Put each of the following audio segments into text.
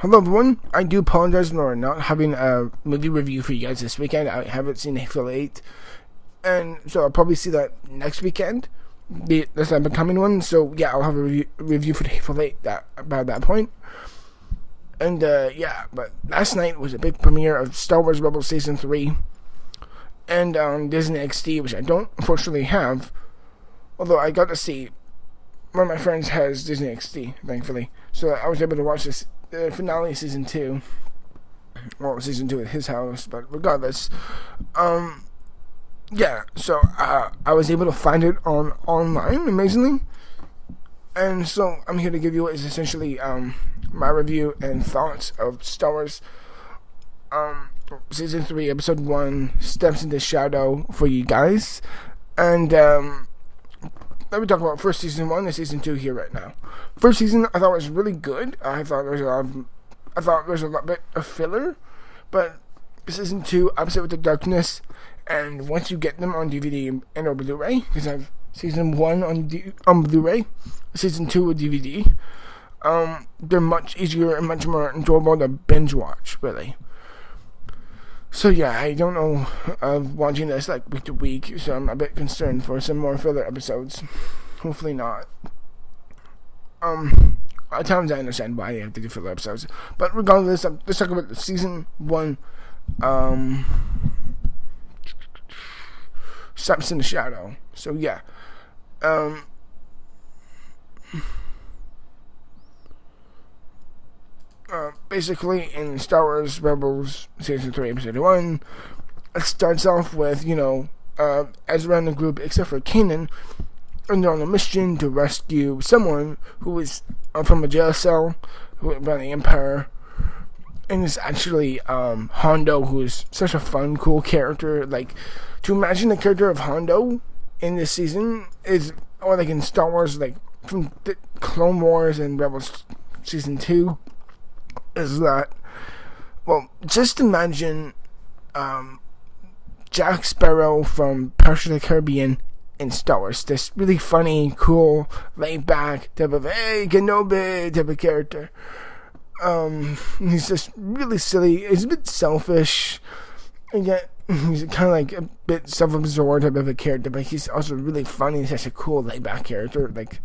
Hello everyone, I do apologize for not having a movie review for you guys this weekend. I haven't seen Hateful Eight, and so I'll probably see that next weekend, this upcoming one. So yeah, I'll have a review for Hateful Eight about that point. And but last night was a big premiere of Star Wars Rebels Season 3, and on Disney XD, which I don't unfortunately have, although I got to see. One of my friends has Disney XD, thankfully, so I was able to watch this finale of Season 2. Well, Season 2 at his house, but regardless, so I was able to find it online, amazingly, and so I'm here to give you what is essentially my review and thoughts of Star Wars Season 3, Episode 1, Steps into Shadow for you guys, and let me talk about first Season 1 and Season 2 here right now. First season I thought was really good. I thought there was a lot bit of filler, but Season 2, Opposite with the Darkness, and once you get them on DVD and or Blu-ray, because I have Season 1 on Blu-ray, Season 2 with DVD, they're much easier and much more enjoyable to binge watch, really. So yeah, I don't know of watching this like week to week, so I'm a bit concerned for some more filler episodes. Hopefully not. At times I understand why they have to do filler episodes, but regardless, let's talk about the Season 1, Steps in the Shadow. So yeah, basically in Star Wars Rebels Season 3 Episode 1, it starts off with, Ezra and the group, except for Kanan, and they're on a mission to rescue someone who is from a jail cell by the Empire, and it's actually Hondo, who is such a fun, cool character. Like, to imagine the character of Hondo in this season is, or like in Star Wars, like from the Clone Wars and Rebels Season 2, is that, well, just imagine Jack Sparrow from Pirates of the Caribbean in Star Wars. This really funny, cool, laid back type of, hey, Kenobi type of character. He's just really silly. He's a bit selfish, and yet he's kind of like a bit self-absorbed type of a character, but he's also really funny. He's such a cool, laid back character. Like,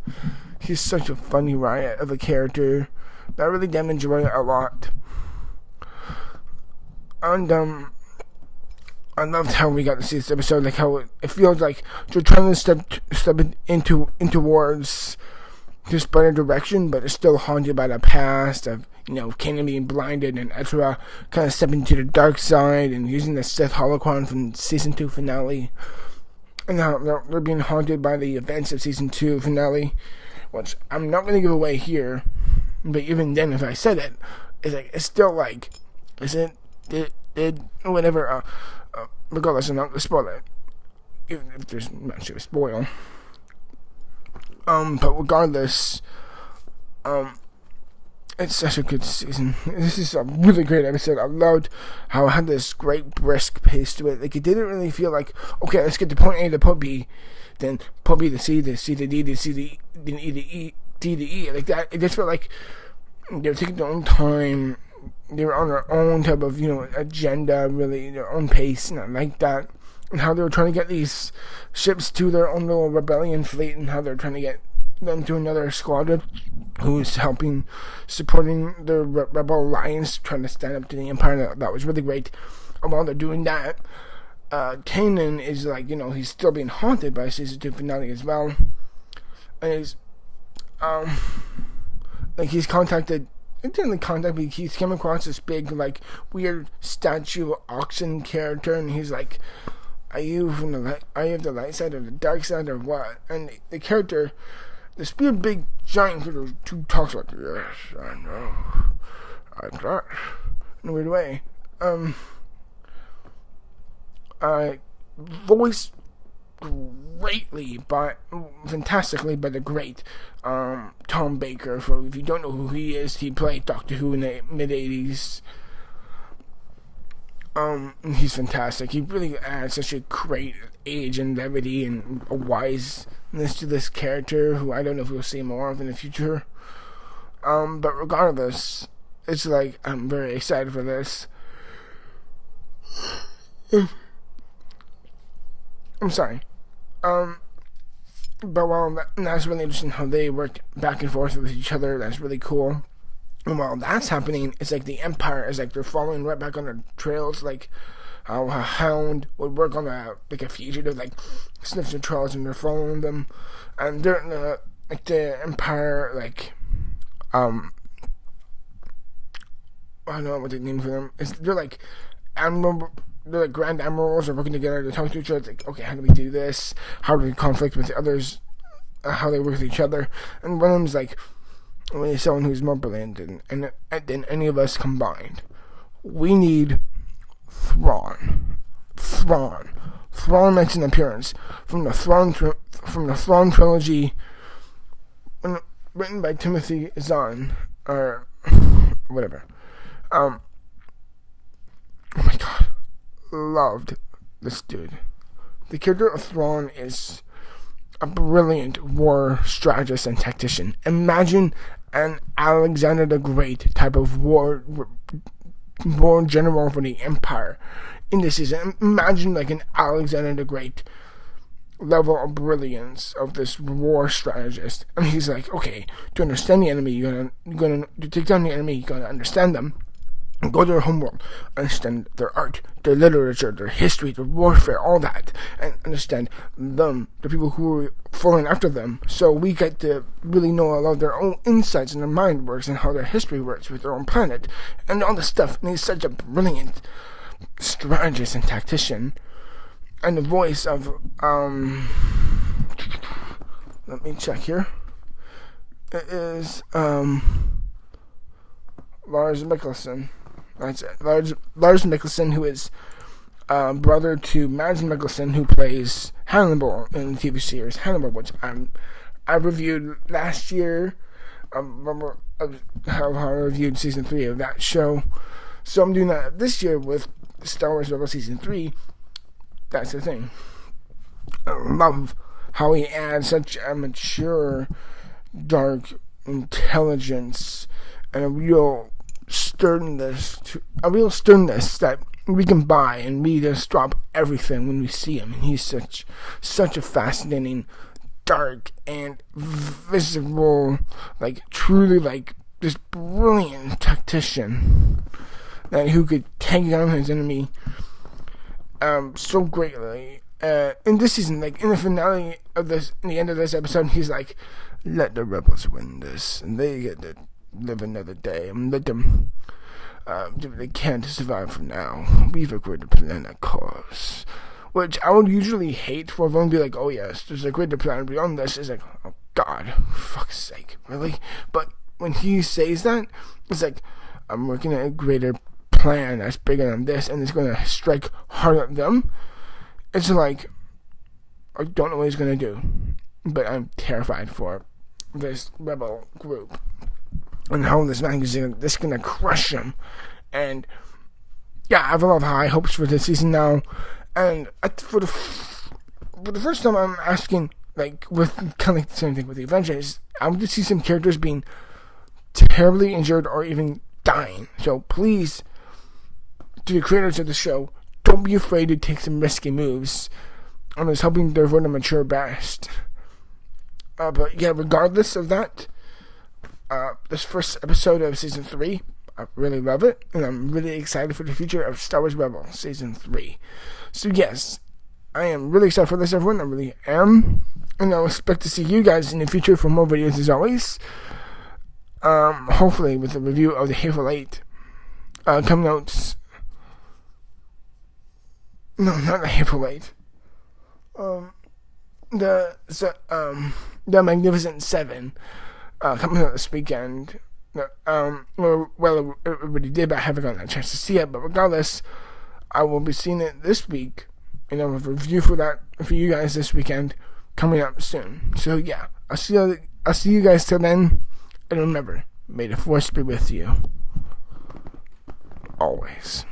he's such a funny riot of a character. I really did enjoy it a lot. And I loved how we got to see this episode, like how it feels like you're trying to step into towards this better direction, but it's still haunted by the past of, Kanan being blinded and Ezra kind of stepping to the dark side and using the Sith holocron from Season 2 finale. And now they're being haunted by the events of Season 2 finale, which I'm not going to give away here. But even then, if I said it, it's still like, whatever, regardless, I'm not going to spoil it, even if there's much of a spoil. But regardless, it's such a good season. This is a really great episode. I loved how it had this great brisk pace to it. Like, it didn't really feel like, okay, let's get to point A to point B, then point B to C, to C to D, to C to E, then E to E, D to E, like that. It just felt like they were taking their own time. They were on their own type of, agenda, really, their own pace, and I like that. And how they were trying to get these ships to their own little rebellion fleet, and how they're trying to get them to another squadron who's supporting the Rebel Alliance, trying to stand up to the Empire. That was really great. And while they're doing that, Kanan is like, he's still being haunted by Season 2 finale as well. And he's, he's contacted, it didn't really contact me, he's come across this big, weird statue oxen character, and he's like, are you of the light side or the dark side or what? And the character, this weird big giant character who talks like, yes, I know, I'm that, in a weird way, voiced fantastically by the great Tom Baker. For if you don't know who he is, he played Doctor Who in the mid-80s. He's fantastic. He really adds such a great age and levity and a wiseness to this character, who I don't know if we'll see more of in the future. But regardless, it's like I'm very excited for this. I'm sorry. But while that's really interesting how they work back and forth with each other, that's really cool. And while that's happening, it's like the Empire is like they're following right back on their trails, like how a hound would work on a fugitive, like sniffs their trails and they're following them. And they're the Empire, like I don't know what the name for them is. They're like they're like Grand Admirals are working together to talk to each other. It's like, okay, how do we do this? How do we conflict with the others? How they work with each other? And one of them's like, when he's someone who's more brilliant than any of us combined. We need Thrawn. Thrawn makes an appearance from the Thrawn trilogy, written by Timothy Zahn or whatever. Oh my god, loved this dude. The character of Thrawn is a brilliant war strategist and tactician. Imagine an Alexander the Great type of war general for the Empire in this season. Imagine like an Alexander the Great level of brilliance of this war strategist. And he's like, okay, to understand the enemy, you're gonna to take down the enemy, you gotta understand them. Go to their homeworld, understand their art, their literature, their history, their warfare, all that, and understand them, the people who are following after them. So we get to really know a lot of their own insights and their mind works and how their history works with their own planet and all this stuff. And he's such a brilliant strategist and tactician. And the voice of let me check here. It is Lars Mikkelsen. That's it. Lars Mikkelsen, who is brother to Mads Mikkelsen, who plays Hannibal in the TV series Hannibal, which I reviewed last year. Remember how I reviewed season 3 of that show. So I'm doing that this year with Star Wars Rebels season 3. That's the thing. I love how he adds such a mature, dark intelligence and a real sternness that we can buy, and we just drop everything when we see him. And he's such a fascinating, dark and visible, like truly like this brilliant tactician that who could take down his enemy so greatly. In this season, like in the finale of this, in the end of this episode, he's like, "Let the rebels win this, and they get to live another day, and let them do what they can to survive for now. We've agreed to plan a course." Which I would usually hate for everyone to be like, "Oh yes, there's a greater plan beyond this." It's like, oh god, for fuck's sake, really? But when he says that, it's like, I'm working at a greater plan that's bigger than this, and it's going to strike hard at them. It's like, I don't know what he's going to do, but I'm terrified for this rebel group and how this man is going to crush them. And yeah, I have a lot of high hopes for this season now. And for the first time, I'm asking, like, with kind of like the same thing with the Avengers, I want to see some characters being terribly injured or even dying. So please, to the creators of the show, don't be afraid to take some risky moves. I'm just hoping they're going to mature best. But yeah, regardless of that, this first episode of Season 3, I really love it, and I'm really excited for the future of Star Wars Rebels Season 3. So yes, I am really excited for this, everyone. I really am. And I'll expect to see you guys in the future for more videos as always. Hopefully with a review of the Hateful Eight. Coming out... No, not the Hateful Eight. The Magnificent Seven. Coming out this weekend. Well, it already did, but I haven't gotten a chance to see it. But regardless, I will be seeing it this week. And I'll have a review for that for you guys this weekend, coming up soon. So yeah, I'll see you guys till then. And remember, may the Force be with you always.